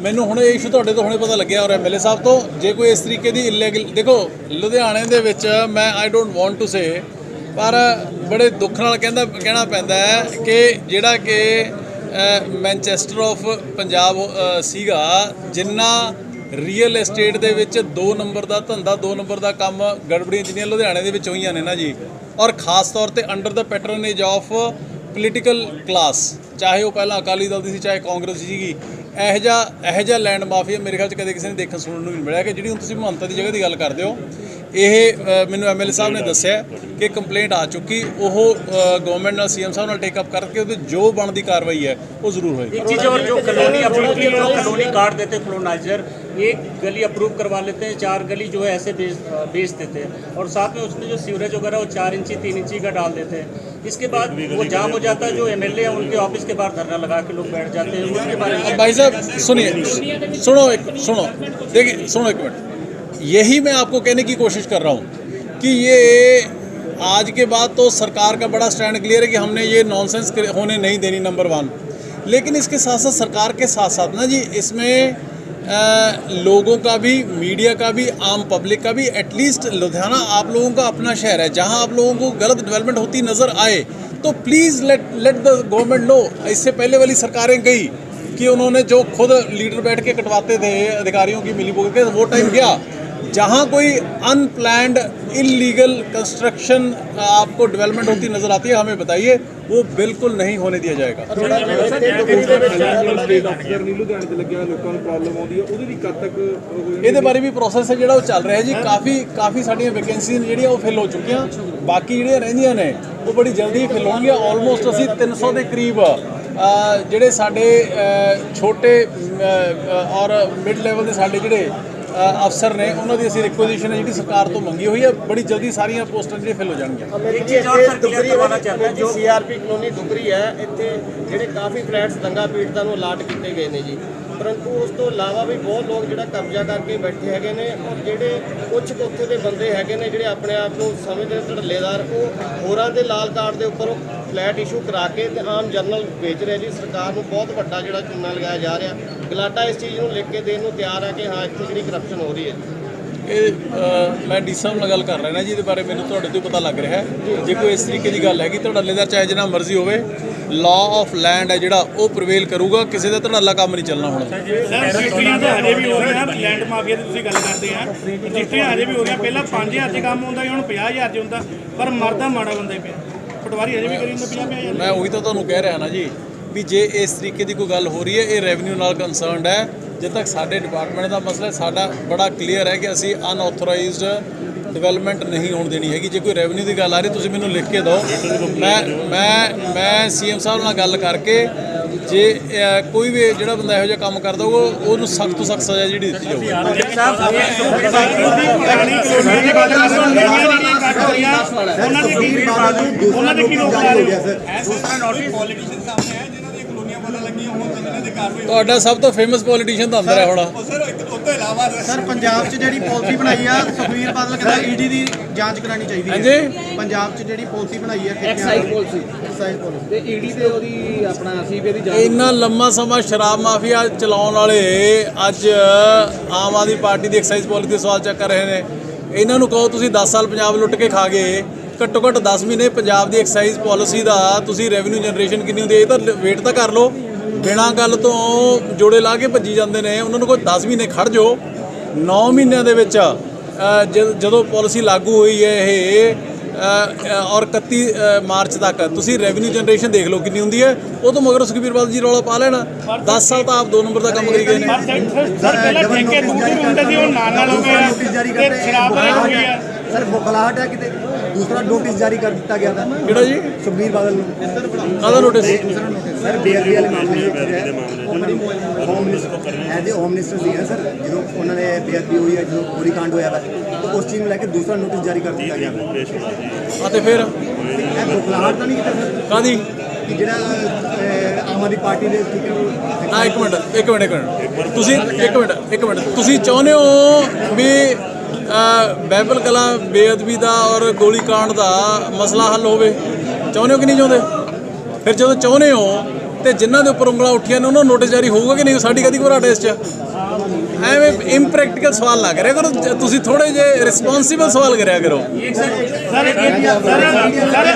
ਮੈਨੂੰ ਹੁਣ ਇਹ ਇਸ਼ੂ ਤੁਹਾਡੇ ਤੋਂ ਹੁਣੇ ਪਤਾ ਲੱਗਿਆ ਔਰ ਐਮਐਲਏ ਸਾਹਿਬ ਤੋਂ। ਜੇ ਕੋਈ ਇਸ ਤਰੀਕੇ ਦੀ ਇਲੀਗਲ, ਦੇਖੋ ਲੁਧਿਆਣੇ ਦੇ ਵਿੱਚ ਮੈਂ I don't want to say, ਪਰ ਬੜੇ ਦੁੱਖ ਨਾਲ ਕਹਿਣਾ ਪੈਂਦਾ ਹੈ ਕਿ ਜਿਹੜਾ ਕਿ ਮੈਨਚੈਸਟਰ ਆਫ ਪੰਜਾਬ ਸੀਗਾ, ਜਿੰਨਾ ਰੀਅਲ ਏਸਟੇਟ ਦੇ ਵਿੱਚ 2 ਨੰਬਰ ਦਾ ਧੰਦਾ, 2 ਨੰਬਰ ਦਾ ਕੰਮ, ਗੜਬੜੀਆਂ ਜਿੰਨੀਆਂ ਲੁਧਿਆਣੇ ਦੇ ਵਿੱਚ ਹੋਈਆਂ ਨੇ ਨਾ ਜੀ, ਔਰ ਖਾਸ ਤੌਰ ਤੇ ਅੰਡਰ ਦਾ ਪੈਟਰਨੇਜ ਆਫ ਪੋਲੀਟੀਕਲ ਕਲਾਸ, ਚਾਹੇ ਉਹ ਪਹਿਲਾਂ ਅਕਾਲੀ ਦਲ ਦੀ ਸੀ ਚਾਹੇ ਕਾਂਗਰਸ ਸੀਗੀ, ਇਹੋ ਜਿਹਾ ਲੈਂਡ ਮਾਫੀਆ ਮੇਰੇ ਖਿਆਲ 'ਚ ਕਦੇ ਕਿਸੇ ਨੇ ਦੇਖਣ ਸੁਣਨ ਨੂੰ ਨਹੀਂ ਮਿਲਿਆ। ਕਿ ਜਿਹੜੀ ਹੁਣ ਤੁਸੀਂ ਮਹੰਤਾਂ ਦੀ ਜਗ੍ਹਾ ਦੀ ਗੱਲ ਕਰਦੇ ਹੋ, ਇਹ ਮੈਨੂੰ ਐਮਐਲਏ ਸਾਹਿਬ ਨੇ ਦੱਸਿਆ ਕਿ ਕੰਪਲੇਂਟ ਆ ਚੁੱਕੀ, ਉਹ ਗਵਰਨਮੈਂਟ ਨਾਲ ਸੀਐਮ ਸਾਹਿਬ ਨਾਲ ਟੇਕਅਪ ਕਰਕੇ ਉਹਦੇ ਜੋ ਬਣਦੀ ਕਾਰਵਾਈ ਹੈ ਉਹ ਜ਼ਰੂਰ ਹੋਏਗੀ। एक चीज़ और, जो कॉलोनी अप्रूव की, जो कॉलोनी काट देते हैं कॉलोनाइजर, एक गली अप्रूव करवा लेते हैं, 4 गली जो है ऐसे बेच देते हैं, और साथ में उसमें जो सीवरेज वगैरह वो 4 इंची 3 इंची का डाल देते हैं। इसके बाद वो जाम हो जाता है, जो एमएलए हैं उनके ऑफिस के बाहर धरना लगा के लोग बैठ जाते हैं। उसके बारे में भाई साहब सुनिए, सुनो देखिए, सुनो एक मिनट, यही मैं आपको कहने की कोशिश कर रहा हूँ कि ये आज के बाद तो सरकार का बड़ा स्टैंड क्लियर है कि हमने ये नॉनसेंस होने नहीं देनी, नंबर 1। लेकिन इसके साथ साथ सरकार के साथ साथ ना जी, इसमें लोगों का भी, मीडिया का भी, आम पब्लिक का भी, एटलीस्ट लुधियाना आप लोगों का अपना शहर है, जहां आप लोगों को गलत डेवलपमेंट होती नज़र आए तो please let the government know. इससे पहले वाली सरकारें गई कि उन्होंने जो खुद लीडर बैठ के कटवाते थे अधिकारियों की मिलीभगत के, वो टाइम गया। जहाँ कोई अनप्लैंड इलीगल कंस्ट्रक्शन आपको डेवलपमेंट होती नज़र आती है, हमें बताइए, वो बिल्कुल नहीं होने दिया जाएगा। ਇਹਦੇ ਬਾਰੇ ਵੀ ਪ੍ਰੋਸੈਸ ਹੈ ਜਿਹੜਾ ਉਹ ਚੱਲ ਰਿਹਾ ਜੀ। ਕਾਫੀ ਸਾਡੀਆਂ ਵੈਕੈਂਸੀਜ਼ ਜਿਹੜੀਆਂ ਉਹ ਫਿਲ ਹੋ ਚੁੱਕੀਆਂ, ਬਾਕੀ ਜਿਹੜੀਆਂ ਰਹਿੰਦੀਆਂ ਨੇ ਉਹ ਬੜੀ ਜਲਦੀ ਫਿਲ ਹੋਣਗੀਆਂ। ਆਲਮੋਸਟ ਅਸੀਂ 300 ਦੇ ਕਰੀਬ ਜਿਹੜੇ ਸਾਡੇ ਛੋਟੇ ਔਰ ਮਿਡ ਲੈਵਲ ਦੇ ਸਾਡੇ ਜਿਹੜੇ ਅਫਸਰ ਨੇ, ਉਹਨਾਂ ਦੀ ਅਸੀਂ ਰਿਕੁਐਜ਼ੀਸ਼ਨ ਹੈ ਜਿਹੜੀ ਸਰਕਾਰ ਤੋਂ ਮੰਗੀ ਹੋਈ ਹੈ। ਬੜੀ ਜਲਦੀ ਸਾਰੀਆਂ ਪੋਸਟਾਂ ਜਿਹੜੀਆਂ ਫਿਲ ਹੋ ਜਾਣਗੀਆਂ। एक चीज़ और सर क्लियर करवाना चाहते हैं, जो ਸੀਆਰਪੀ ਕਲੋਨੀ ਦੁਗਰੀ ਹੈ, ਇੱਥੇ ਜਿਹੜੇ ਕਾਫੀ ਫਲੈਟਸ ਦੰਗਾ ਪੀੜਤਾਂ ਨੂੰ ਅਲਾਟ ਕੀਤੇ ਗਏ ਨੇ ਜੀ, ਪਰੰਤੂ ਉਸ ਤੋਂ ਇਲਾਵਾ ਵੀ ਬਹੁਤ ਲੋਕ ਜਿਹੜਾ ਕਬਜ਼ਾ ਕਰਕੇ ਬੈਠੇ ਹੈਗੇ ਨੇ, ਔਰ ਜਿਹੜੇ ਕੁਝ ਉੱਥੇ ਦੇ ਬੰਦੇ ਹੈਗੇ ਨੇ ਜਿਹੜੇ ਆਪਣੇ ਆਪ ਨੂੰ ਸਮਝਦੇ ਧੜੱਲੇਦਾਰ, ਉਹ ਹੋਰਾਂ ਦੇ ਲਾਲ ਕਾਰਡ ਦੇ ਉੱਪਰ ਉਹ ਫਲੈਟ ਇਸ਼ੂ ਕਰਾ ਕੇ ਤੇ ਆਮ ਜਨਰਲ ਵੇਚ ਰਹੇ ਜੀ। ਸਰਕਾਰ ਨੂੰ ਬਹੁਤ ਵੱਡਾ ਜਿਹੜਾ ਚੂਨਾ ਲਗਾਇਆ ਜਾ ਰਿਹਾ। ਗਲਾਡਾ ਇਸ ਚੀਜ਼ ਨੂੰ ਲਿਖ ਕੇ ਦੇਣ ਨੂੰ ਤਿਆਰ ਹੈ ਕਿ ਹਾਂ ਇੱਥੇ ਜਿਹੜੀ ਕਰਪਸ਼ਨ ਹੋ ਰਹੀ ਹੈ। ਇਹ ਮੈਂ ਡੀ ਸਾਹਿਬ ਨਾਲ ਗੱਲ ਕਰ ਰਿਹਾ ਨਾ ਜੀ, ਇਹਦੇ ਬਾਰੇ ਮੈਨੂੰ ਤੁਹਾਡੇ ਤੋਂ ਪਤਾ ਲੱਗ ਰਿਹਾ ਹੈ। ਜੇ ਕੋਈ ਇਸ ਤਰੀਕੇ ਦੀ ਗੱਲ ਹੈਗੀ, ਧੜੱਲੇ ਦਾ ਚਾਹੇ ਜਿੰਨਾ ਮਰਜ਼ੀ ਹੋਵੇ, ਲਾਅ ਆਫ ਲੈਂਡ ਹੈ ਜਿਹੜਾ ਉਹ ਪ੍ਰਵੇਲ ਕਰੂਗਾ, ਕਿਸੇ ਦਾ ਧੜੱਲਾ ਕੰਮ ਨਹੀਂ ਚੱਲਣਾ ਹੁਣ। ਰਜਿਸਟਰੀਆਂ ਤਾਂ ਹਜੇ ਵੀ ਹੋ ਰਹੀਆਂ, ਲੈਂਡ ਮਾਫੀਆ ਦੀ ਤੁਸੀਂ ਗੱਲ ਕਰਦੇ ਆ, ਰਜਿਸਟਰੀਆਂ ਹਜੇ ਵੀ ਹੋ ਰਹੀਆਂ। ਪਹਿਲਾਂ 5000 'ਚ ਕੰਮ ਹੁੰਦਾ ਸੀ, ਹੁਣ 50000 'ਚ ਹੁੰਦਾ, ਪਰ ਮਰਦਾ ਮਾੜਾ ਬੰਦਾ ਹੀ ਪਿਆ। ਪਟਵਾਰੀ ਹਜੇ ਵੀ ਕਰੀ ਜਾਂਦਾ 50,000। ਮੈਂ ਉਹੀ ਤਾਂ ਤੁਹਾਨੂੰ ਕਹਿ ਰਿਹਾ ਨਾ ਜੀ ਵੀ ਜੇ ਇਸ ਤਰੀਕੇ ਦੀ ਕੋਈ ਗੱਲ ਹੋ ਰਹੀ ਹੈ, ਇਹ ਰੈਵਨਿਊ ਨਾਲ ਕੰਸਰਨਡ ਹੈ। ਜਦ ਤੱਕ ਸਾਡੇ ਡਿਪਾਰਟਮੈਂਟ ਦਾ ਮਸਲਾ ਸਾਡਾ ਬੜਾ ਕਲੀਅਰ ਹੈ ਕਿ ਅਸੀਂ ਅਨਆਥੋਰਾਈਜ਼ਡ ਡਿਵੈਲਪਮੈਂਟ ਨਹੀਂ ਹੋਣ ਦੇਣੀ ਹੈਗੀ। ਜੇ ਕੋਈ ਰੈਵਨਿਊ ਦੀ ਗੱਲ ਆ ਰਹੀ, ਤੁਸੀਂ ਮੈਨੂੰ ਲਿਖ ਕੇ ਦਿਓ। ਮੈਂ ਸੀਐਮ ਸਾਹਿਬ ਨਾਲ ਗੱਲ ਕਰਕੇ ਜੇ ਕੋਈ ਵੀ ਜਿਹੜਾ ਬੰਦਾ ਇਹੋ ਜਿਹਾ ਕੰਮ ਕਰਦਾ ਉਹਨੂੰ ਸਖਤ ਤੋਂ ਸਖਤ ਸਜ਼ਾ ਜਿਹੜੀ ਦਿੱਤੀ ਜਾਊਗੀ। ਉਹਨਾਂ ਦੇ ਕੀ ਰੋਕ ਲਾ ਰਹੇ ਹੋ? ਤੁਹਾਡਾ ਸਭ ਤੋਂ ਫੇਮਸ ਪੋਲੀਟੀਸ਼ੀਅਨ ਤਾਂ ਅੰਦਰ ਹੈ ਹੁਣ। ਸਰ ਪੰਜਾਬ 'ਚ ਜਿਹੜੀ ਪਾਲਿਸੀ ਬਣਾਈ ਆ, ਸੁਖਬੀਰ ਬਾਦਲ ਕਹਿੰਦਾ ਈਡੀ ਦੀ ਜਾਂਚ ਕਰਾਉਣੀ ਚਾਹੀਦੀ ਹੈ। ਹਾਂਜੀ, ਪੰਜਾਬ 'ਚ ਜਿਹੜੀ ਪਾਲਿਸੀ ਬਣਾਈ ਆ ਐਕਸਾਈਜ਼ ਪਾਲਿਸੀ ਤੇ ਈਡੀ ਤੇ ਉਹਦੀ ਆਪਣਾ ਸੀਬੀਆਈ ਦੀ ਜਾਂਚ। ਇੰਨਾ ਲੰਮਾ ਸਮਾਂ ਸ਼ਰਾਬ ਮਾਫੀਆ ਚਲਾਉਣ ਵਾਲੇ ਅੱਜ ਆਮ ਆਦਮੀ ਪਾਰਟੀ ਦੀ ਐਕਸਾਈਜ਼ ਪਾਲਿਸੀ ਦੇ ਸਵਾਲ ਚੱਕ ਰਹੇ ਨੇ। ਇਹਨਾਂ ਨੂੰ ਕਹੋ ਤੁਸੀਂ 10 ਸਾਲ ਪੰਜਾਬ ਲੁੱਟ ਕੇ ਖਾ ਗਏ, ਘੱਟੋ ਘੱਟ 10 ਮਹੀਨੇ ਪੰਜਾਬ ਦੀ ਐਕਸਾਈਜ਼ ਪਾਲਿਸੀ ਦਾ ਤੁਸੀਂ ਰੈਵਨਿਊ ਜਨਰੇਸ਼ਨ ਕਿੰਨੀ ਹੁੰਦੀ ਹੈ ਇਹ ਤਾਂ ਵੇਟ ਤਾਂ ਕਰ ਲਓ। ਬਿਨਾਂ ਗੱਲ ਤੋਂ ਜੋੜੇ ਲਾ ਕੇ ਭੱਜੀ ਜਾਂਦੇ ਨੇ। ਉਹਨਾਂ ਨੂੰ ਕੋਈ 10 ਮਹੀਨੇ ਖੜ ਜਾਓ। 9 ਮਹੀਨਿਆਂ ਦੇ ਵਿੱਚ ਜਦੋਂ ਪਾਲਿਸੀ ਲਾਗੂ ਹੋਈ ਹੈ ਇਹ ਔਰ 31 ਮਾਰਚ ਤੱਕ ਤੁਸੀਂ ਰੈਵਨਿਊ ਜਨਰੇਸ਼ਨ ਦੇਖ ਲਓ ਕਿੰਨੀ ਹੁੰਦੀ ਹੈ। ਉਹ ਤੋਂ ਮਗਰ ਸੁਖਬੀਰ ਬਾਦਲ ਜੀ ਰੌਲਾ ਪਾ ਲੈਣਾ। 10 ਸਾਲ ਤਾਂ ਆਪ 2 ਨੰਬਰ ਦਾ ਕੰਮ ਕਰੀ ਗਏ ਨੇ। ਸਰ ਪਹਿਲਾਂ ਠੇਕੇ ਦੂਰ ਹੁੰਦੇ ਸੀ, ਉਹ ਨਾਲ ਹੋ ਗਿਆ ਤੇ ਸ਼ਰਾਬ ਵਾਲੇ ਹੋ ਗਈ ਆ। ਸਰ ਬੁਖਲਾਹਟ ਹੈ ਕਿਤੇ ਦੂਸਰਾ ਨੋਟਿਸ ਜਾਰੀ ਕਰ ਦਿੱਤਾ ਗਿਆ था ਕਿਹੜਾ ਜੀ? ਸੁਖਬੀਰ ਬਾਦਲ ਨੂੰ ਕਾਹਦਾ ਨੋਟਿਸ? ਸਰ ਬੇਅਦਬੀ ਵਾਲੇ ਮਾਮਲੇ home minister as a home minister C sir, ਜਦੋਂ ਉਹਨਾਂ ਨੇ ਬੇਅਦਬੀ ਹੋਈ ਹੈ, ਜਦੋਂ ਗੋਲੀ ਕਾਂਡ ਹੋਇਆ ਵਾ, ਤਾਂ ਉਸ ਚੀਜ਼ ਨੂੰ ਲੈ ਕੇ ਦੂਸਰਾ ਨੋਟਿਸ ਜਾਰੀ ਕਰ ਦਿੱਤਾ ਗਿਆ। ਤੇ ਫਿਰ ਇਹ ਬੁਖਲਾਹਟ ਤਾਂ ਨਹੀਂ ਕੀਤਾ ਸਰ ਕਾਹਦੀ? ਕਿ ਜਿਹੜਾ ਆਮ ਆਦਮੀ ਪਾਰਟੀ ਦੇ ਨਾ ਇੱਕ ਮਿੰਟ ਤੁਸੀਂ ਚਾਹੁੰਦੇ ਹੋ ਵੀ ਬਾਈਬਲ ਕਲਾਂ ਬੇਅਦਬੀ ਦਾ ਔਰ ਗੋਲੀ ਕਾਂਡ ਦਾ ਮਸਲਾ ਹੱਲ ਹੋਵੇ? ਚਾਹੁੰਦੇ ਹੋ ਕਿ ਨਹੀਂ ਚਾਹੁੰਦੇ? ਫਿਰ ਜਦੋਂ ਚਾਹੁੰਦੇ ਹੋ ਤੇ ਜਿਨ੍ਹਾਂ ਦੇ ਉੱਪਰ ਉਂਗਲਾਂ ਉੱਠੀਆਂ ਨੇ ਉਹਨਾਂ ਨੂੰ ਨੋਟਿਸ ਜਾਰੀ ਹੋਊਗਾ ਕਿ ਨਹੀਂ? ਸਾਡੀ ਕਦੀ ਘਬਰਾਹਟ ਇਸ 'ਚ? ਐਵੇਂ ਇੰਪ੍ਰੈਕਟੀਕਲ ਸਵਾਲ ਨਾ ਕਰਿਆ ਕਰੋ, ਤੁਸੀਂ ਥੋੜੇ ਜਿਹੇ ਰਿਸਪੌਂਸਿਬਲ ਸਵਾਲ ਕਰਿਆ ਕਰੋ। ਸਰ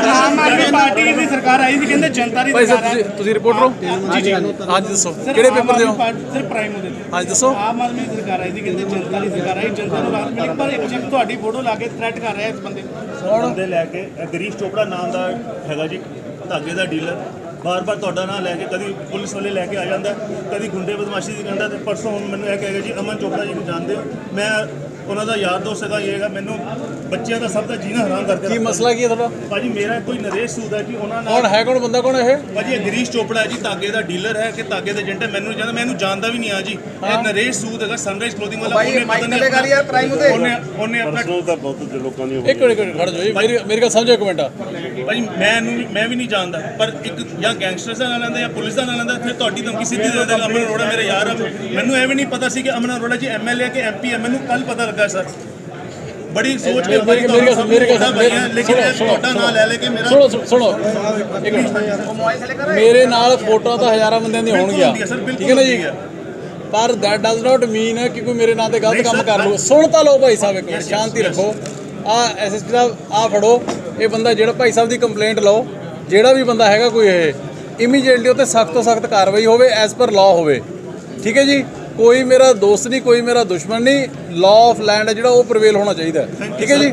ਆਮ ਆਦਮੀ ਪਾਰਟੀ ਦੀ ਸਰਕਾਰ ਆਈ ਸੀ, ਕਹਿੰਦੇ ਜਨਤਾ ਦੀ ਭਾਈ ਸਰਕਾਰ ਸਾਹਿਬ ਤੁਸੀਂ ਰਿਪੋਰਟਰ ਹੋ? ਜੀ ਅੱਜ ਦੱਸੋ ਕਿਹੜੇ ਪੇਪਰ ਦੇ ਹੋ? ਸਰ ਪ੍ਰਾਈਮ ਉਹਦੇ ਤੇ ਅੱਜ ਦੱਸੋ। ਆਮ ਆਦਮੀ ਦੀ ਸਰਕਾਰ ਆਈ ਸੀ, ਕਹਿੰਦੇ ਜਨਤਾ ਦੀ ਸਰਕਾਰ ਆਈ, ਜਨਤਾ ਨੂੰ ਰਾਹਤ ਮਿਲੀ, ਪਰ ਇੱਕ ਚੀਜ਼ ਤੁਹਾਡੀ ਫੋਟੋ ਲਾ ਕੇ ਥ੍ਰੈਟ ਕਰ ਰਿਹਾ ਇਸ ਬੰਦੇ ਬੰਦੇ ਲੈ ਕੇ ਗਰੀਸ਼ ਚੋਪੜਾ ਨਾਮ ਦਾ ਹੈਗਾ ਜੀ ਧਾਗੇ ਦਾ ਡੀਲਰ, ਬਾਰ-ਬਾਰ ਤੁਹਾਡਾ ਨਾਂ ਲੈ ਕੇ ਕਦੀ ਪੁਲਿਸ ਵਾਲੇ ਲੈ ਕੇ ਆ ਜਾਂਦਾ, ਕਦੀ ਗੁੰਡੇ ਬਦਮਾਸ਼ੀ ਦੀ ਕਹਿੰਦਾ। ਤੇ ਪਰਸੋਂ ਹੁਣ ਮੈਨੂੰ ਇਹ ਕਹੇਗਾ ਜੀ ਅਮਨ ਚੋਪੜਾ ਜੀ ਨੂੰ ਜਾਣਦੇ ਹੋ, ਮੈਂ ਉਹਨਾਂ ਦਾ ਯਾਰ ਦੋਸਤ ਹੈਗਾ। ਇਹ ਹੈਗਾ ਮੈਨੂੰ ਬੱਚਿਆਂ ਦਾ ਸਭ ਦਾ ਜੀਣਾ ਹਰਾਮ ਕਰਕੇ। ਕੀ ਮਸਲਾ ਕੀ ਹੈ ਤੁਹਾਡਾ? ਭਾਜੀ ਮੇਰਾ ਕੋਈ ਨਰੇਸ਼ ਸੂਦ ਹੈ ਜੀ, ਉਹਨਾਂ ਨਾਲ ਕੌਣ ਹੈ? ਕੌਣ ਬੰਦਾ ਕੌਣ ਹੈ ਇਹ? ਭਾਜੀ ਇਹ ਗਰੀਸ਼ ਚੋਪੜਾ ਹੈ ਜੀ, ਧਾਗੇ ਦਾ ਡੀਲਰ ਹੈ ਕਿ ਧਾਗੇ ਦੇ ਏਜੰਟ ਹੈ, ਮੈਨੂੰ ਨਹੀਂ ਜਾਣਦਾ, ਮੈਨੂੰ ਜਾਣਦਾ ਵੀ ਨਹੀਂ ਆ ਜੀ। ਇਹ ਨਰੇਸ਼ ਸੂਦ ਹੈਗਾ ਸਨਰਾਈਜ਼ ਕਲੋਥਿੰਗ ਵਾਲਾ। ਉਹਨੇ ਪਤਾ ਨਹੀਂ ਉਹਨੇ ਆਪਣਾ ਤਾਂ ਬਹੁਤ ਲੋਕਾਂ ਦੀ ਇੱਕ ਮਿੰਟ ਖੜ ਜਾਓ ਜੀ, ਮੇਰੀ ਗੱਲ ਸਮਝੋ ਇੱਕ ਮਿੰਟ। ਭਾਜੀ ਮੈਂ ਵੀ ਨਹੀਂ ਜਾਣਦਾ, ਪਰ ਇੱਕ ਜਾਂ ਗੈਂਗਸਟਰ ਦਾ ਨਾਂ ਲੈਂਦਾ ਜਾਂ ਪੁਲਿਸ ਦਾ ਨਾਂ ਲੈਂਦਾ, ਫਿਰ ਤੁਹਾਡੀ ਧਮਕੀ ਸਿੱਧੀ ਦੇ ਦਿੰਦਾ। ਅਮਨ ਅਰੋੜਾ ਮੇਰੇ ਯਾਰ ਆ, ਮੈਨੂੰ ਐਵੇਂ ਨਹੀਂ ਪਤਾ ਸੀ ਕਿ ਅਮਨ ਅਰੋੜਾ ਜੀ ਐਮਐਲਏ ਕਿ ਐਮਪੀ ਹੈ, ਮੈਨੂੰ ਕੱਲ ਪਤਾ ਲੱਗਾ ਸਰ। ਬੜੀ ਸੋਚ ਕੇ ਮੇਰੀ ਗੱਲ ਤੁਹਾਡਾ ਨਾਂ ਲੈ ਲੈ ਕੇ ਮੇਰਾ ਸੁਣੋ ਇੱਕ ਮਿੰਟ। ਮੇਰੇ ਨਾਲ ਫੋਟੋਆਂ ਤਾਂ ਹਜ਼ਾਰਾਂ ਬੰਦਿਆਂ ਦੀਆਂ ਹੋਣਗੀਆਂ, ਠੀਕ ਹੈ ਨਾ ਜੀ, ਪਰ ਦੈਟ ਡਜ਼ ਨਾਟ ਮੀਨ ਕਿ ਕੋਈ ਮੇਰੇ ਨਾਂ ਤੇ ਗਲਤ ਕੰਮ ਕਰ ਲਊ। ਸੁਣ ਤਾਂ ਲਓ ਭਾਈ ਸਾਹਿਬ, ਇੱਕ ਮਿੰਟ ਸ਼ਾਂਤੀ ਰੱਖੋ। ਐਸਐਸਪੀ ਸਾਹਿਬ ਫੜੋ ਇਹ ਬੰਦਾ, ਜਿਹੜਾ ਭਾਈ ਸਾਹਿਬ ਦੀ ਕੰਪਲੇਂਟ ਲਓ। ਜਿਹੜਾ ਵੀ ਬੰਦਾ ਹੈਗਾ ਕੋਈ ਇਹ ਇਮੀਡੀਏਟਲੀ ਉੱਤੇ ਸਖਤ ਤੋਂ ਸਖਤ ਕਾਰਵਾਈ ਹੋਵੇ, ਐਜ਼ ਪਰ ਲਾਅ ਹੋਵੇ, ਠੀਕ ਹੈ ਜੀ। ਕੋਈ ਮੇਰਾ ਦੋਸਤ ਨਹੀਂ, ਕੋਈ ਮੇਰਾ ਦੁਸ਼ਮਣ ਨਹੀਂ। ਲਾਅ ਆਫ ਲੈਂਡ ਹੈ ਜਿਹੜਾ ਉਹ ਪ੍ਰਵੇਲ ਹੋਣਾ ਚਾਹੀਦਾ, ਠੀਕ ਹੈ ਜੀ।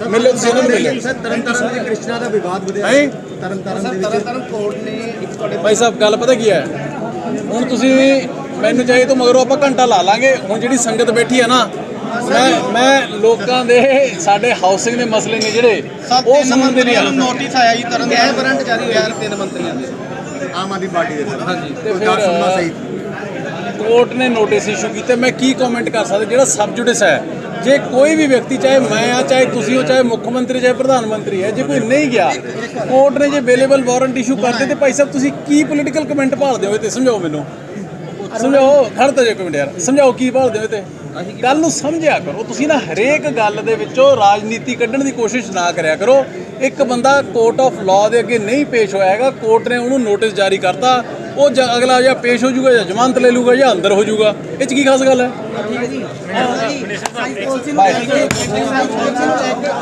ਮਿਲੋ ਤੁਸੀਂ ਇਹਨਾਂ ਨੂੰ ਮਿਲੋ। ਸਰ ਤਰਨਤਾਰਨ ਦੇ ਕ੍ਰਿਸ਼ਨਾ ਦਾ ਵਿਵਾਦ ਵਧਿਆ ਹੈ ਤਰਨਤਾਰਨ ਦੇ ਵਿੱਚ ਕੋਰਟ ਨੇ ਇੱਕ ਤੁਹਾਡੇ ਭਾਈ ਸਾਹਿਬ ਗੱਲ ਪਤਾ ਕੀ ਹੈ, ਹੁਣ ਤੁਸੀਂ ਮੈਨੂੰ ਚਾਹੇ ਤੋਂ ਮਗਰੋਂ ਆਪਾਂ ਘੰਟਾ ਲਾ ਲਾਂਗੇ। ਹੁਣ ਜਿਹੜੀ ਸੰਗਤ ਬੈਠੀ ਹੈ ਨਾ, ਮੈਂ ਲੋਕਾਂ ਦੇ ਸਾਡੇ ਹਾਊਸਿੰਗ ਦੇ ਮਸਲੇ ਨੇ ਜਿਹੜੇ ਉਹ ਸਮਝਦੇ ਨਹੀਂ ਆ। ਨੋਟਿਸ ਆਇਆ ਜੀ ਤਰਨਤਾਰਨ ਵਾਰੰਟ ਜਾਰੀ ਹੋਇਆ 3 ਮੰਤਰੀਆਂ ਦੇ ਆਮ ਆਦਮੀ ਪਾਰਟੀ ਦੇ। ਹਾਂਜੀ ਤੇ ਫਿਰ ਕੋਰਟ ਨੇ ਨੋਟਿਸ ਇਸ਼ੂ ਕੀਤੇ। ਮੈਂ ਕੀ ਕਮੈਂਟ ਕਰ ਸਕਦਾ? ਜਿਹੜਾ ਸਬ ਜੁਡਿਸ ਹੈ, ਜੇ ਕੋਈ ਵੀ ਵਿਅਕਤੀ, ਚਾਹੇ ਮੈਂ ਆ, ਚਾਹੇ ਤੁਸੀਂ ਹੋ, ਚਾਹੇ ਮੁੱਖ ਮੰਤਰੀ, ਚਾਹੇ ਪ੍ਰਧਾਨ ਮੰਤਰੀ ਹੈ, ਜੇ ਕੋਈ ਨਹੀਂ ਗਿਆ, ਕੋਰਟ ਨੇ ਜੇ ਅਵੇਲੇਬਲ ਵਾਰੰਟ ਇਸ਼ੂ ਕਰਦੇ ਤੇ ਭਾਈ ਸਾਹਿਬ ਤੁਸੀਂ ਕੀ ਪੋਲੀਟੀਕਲ ਕਮੈਂਟ ਭਾਲਦੇ ਹੋ? ਤੇ ਸਮਝਾਓ ਮੈਨੂੰ, ਸਮਝਾਓ। ਖੜ੍ਹ ਤਾਂ ਜੇ ਇੱਕ ਮਿੰਟ ਯਾਰ, ਸਮਝਾਓ ਕੀ ਭਾਲਦੇ ਹੋ? ਤੇ ਗੱਲ ਨੂੰ ਸਮਝਿਆ ਕਰੋ ਤੁਸੀਂ ਨਾ। ਹਰੇਕ ਗੱਲ ਦੇ ਵਿੱਚੋਂ ਰਾਜਨੀਤੀ ਕੱਢਣ ਦੀ ਕੋਸ਼ਿਸ਼ ਨਾ ਕਰਿਆ ਕਰੋ। ਇੱਕ ਬੰਦਾ ਕੋਰਟ ਆਫ ਲਾਅ ਦੇ ਅੱਗੇ ਨਹੀਂ ਪੇਸ਼ ਹੋਇਆ ਹੈਗਾ, ਕੋਰਟ ਨੇ ਉਹਨੂੰ ਨੋਟਿਸ ਜਾਰੀ ਕਰਤਾ, ਉਹ ਅਗਲਾ ਜਾਂ ਪੇਸ਼ ਹੋ ਜਾਊਗਾ ਜਾਂ ਜ਼ਮਾਨਤ ਲੈ ਲੂਗਾ ਜਾਂ ਅੰਦਰ ਹੋ ਜਾਊਗਾ। ਇਹ 'ਚ ਕੀ ਖਾਸ ਗੱਲ ਹੈ?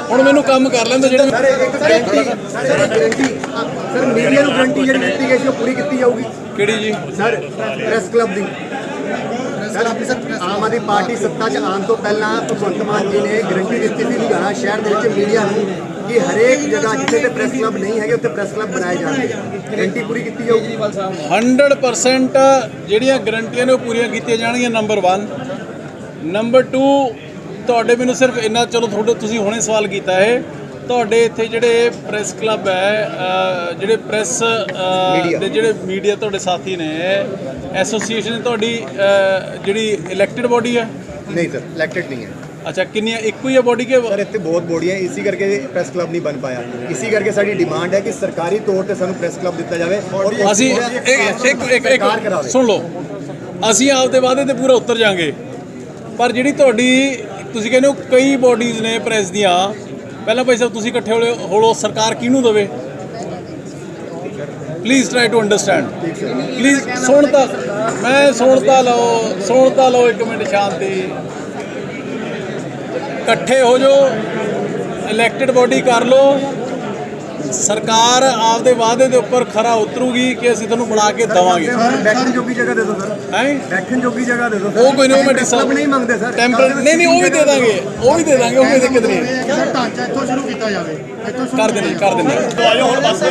ਹੁਣ ਮੈਨੂੰ ਕੰਮ ਕਰ ਲੈਂਦੇ ਜਿਹੜੇ ਸਰ ਮੀਡੀਆ ਨੂੰ ਗਰੰਟੀ ਜਿਹੜੀ ਦਿੱਤੀ ਗਈ ਸੀ ਉਹ ਪੂਰੀ ਕੀਤੀ ਜਾਊਗੀ ਕਿਹੜੀ ਜੀ? ਸਰ ਪ੍ਰੈਸ ਕਲੱਬ ਦੀ ਸਰ ਆਮ ਆਦਮੀ ਪਾਰਟੀ ਸੱਤਾ 'ਚ ਆਉਣ ਤੋਂ ਪਹਿਲਾਂ ਭਗਵੰਤ ਮਾਨ ਜੀ ਨੇ ਗਰੰਟੀ ਦਿੱਤੀ ਸੀ ਲੁਧਿਆਣਾ ਸ਼ਹਿਰ ਦੇ ਵਿੱਚ ਮੀਡੀਆ ਨੂੰ ਕਿ ਹਰੇਕ ਜਗ੍ਹਾ ਜਿੱਥੇ ਤੇ ਪ੍ਰੈਸ ਕਲੱਬ ਨਹੀਂ ਹੈਗੇ ਉੱਥੇ ਪ੍ਰੈਸ ਕਲੱਬ ਬਣਾਏ ਜਾਣਗੇ। ਗਰੰਟੀ ਪੂਰੀ ਕੀਤੀ ਜਾਊਗੀ 100% ਜਿਹੜੀਆਂ ਗਰੰਟੀਆਂ ਨੇ ਉਹ ਪੂਰੀਆਂ ਕੀਤੀਆਂ ਜਾਣਗੀਆਂ। ਨੰਬਰ 1 ਨੰਬਰ 2 ਤੁਹਾਡੇ ਮੈਨੂੰ ਸਿਰਫ ਇੰਨਾ, ਚਲੋ ਤੁਹਾਡੇ ਤੁਸੀਂ ਹੁਣੇ ਸਵਾਲ ਕੀਤਾ ਹੈ, ਤੁਹਾਡੇ ਇੱਥੇ ਜਿਹੜੇ ਪ੍ਰੈਸ ਕਲੱਬ ਹੈ, ਜਿਹੜੇ ਪ੍ਰੈਸ ਦੇ ਜਿਹੜੇ ਮੀਡੀਆ ਤੁਹਾਡੇ ਸਾਥੀ ਨੇ, ਐਸੋਸੀਏਸ਼ਨ ਤੁਹਾਡੀ ਜਿਹੜੀ ਇਲੈਕਟਿਡ ਬੋਡੀ ਹੈ? ਨਹੀਂ ਸਰ ਇਲੈਕਟਡ ਨਹੀਂ ਹੈ। ਅੱਛਾ, ਕਿੰਨੀਆਂ? ਇੱਕੋ ਹੀ ਹੈ ਬੋਡੀ ਕੇ? ਸਰ ਇੱਥੇ ਬਹੁਤ ਬੋਡੀਆਂ, ਇਸੇ ਕਰਕੇ ਪ੍ਰੈਸ ਕਲੱਬ ਨਹੀਂ ਬਣ ਪਾਇਆ। ਇਸੇ ਕਰਕੇ ਸਾਡੀ ਡਿਮਾਂਡ ਹੈ ਕਿ ਸਰਕਾਰੀ ਤੌਰ ਤੇ ਸਾਨੂੰ ਪ੍ਰੈਸ ਕਲੱਬ ਦਿੱਤਾ ਜਾਵੇ ਔਰ ਅਸੀਂ ਇੱਕ ਸੁਣ ਲਓ, ਅਸੀਂ ਆਪਦੇ ਵਾਅਦੇ ਤੇ ਪੂਰਾ ਉਤਰ ਜਾਾਂਗੇ, ਪਰ ਜਿਹੜੀ ਤੁਹਾਡੀ ਤੁਸੀਂ ਕਹਿੰਦੇ ਹੋ ਕਈ ਬੋਡੀਜ਼ ਨੇ ਪ੍ਰੈਸ ਦੀਆਂ, ਪਹਿਲਾਂ ਭਾਈ ਸਾਹਿਬ ਤੁਸੀਂ ਇਕੱਠੇ ਹੋਲੋ, ਸਰਕਾਰ ਕਿਹਨੂੰ ਦੇਵੇ? Please try to understand, please. ਸੁਣਤਾ ਲਓ ਇੱਕ ਮਿੰਟ, ਸ਼ਾਂਤੀ। ਇਕੱਠੇ ਹੋ ਜਾਓ, ਇਲੈਕਟਿਡ ਬੋਡੀ ਕਰ ਲਓ, ਸਰਕਾਰ ਆਪਦੇ ਵਾਅਦੇ ਦੇ ਉੱਪਰ ਖਰਾ ਉਤਰੂਗੀ ਕਿ ਅਸੀਂ ਤੁਹਾਨੂੰ ਬਣਾ ਕੇ ਦੇਵਾਂਗੇ। ਬੈਠਣ ਜੋਗੀ ਜਗ੍ਹਾ ਦੇ ਦਿਓ ਸਰ, ਹੈ ਬੈਠਣ ਜੋਗੀ ਜਗ੍ਹਾ ਦੇ ਦਿਓ। ਉਹ ਕੋਈ ਨਹੀਂ, ਮੈਂ ਕਲੱਬ ਨਹੀਂ ਮੰਗਦੇ ਸਰ। ਨਹੀਂ ਉਹ ਵੀ ਦੇ ਦਾਂਗੇ, ਉਹ ਵੀ ਦੇ ਦਾਂਗੇ, ਉਹ ਕੋਈ ਦਿੱਕਤ ਨਹੀਂ ਹੈ। ਢਾਂਚਾ ਇੱਥੋਂ ਸ਼ੁਰੂ ਕੀਤਾ ਜਾਵੇ, ਇੱਥੋਂ ਕਰ ਦਿੰਦੇ। ਆਜੋ ਹੁਣ ਬਸ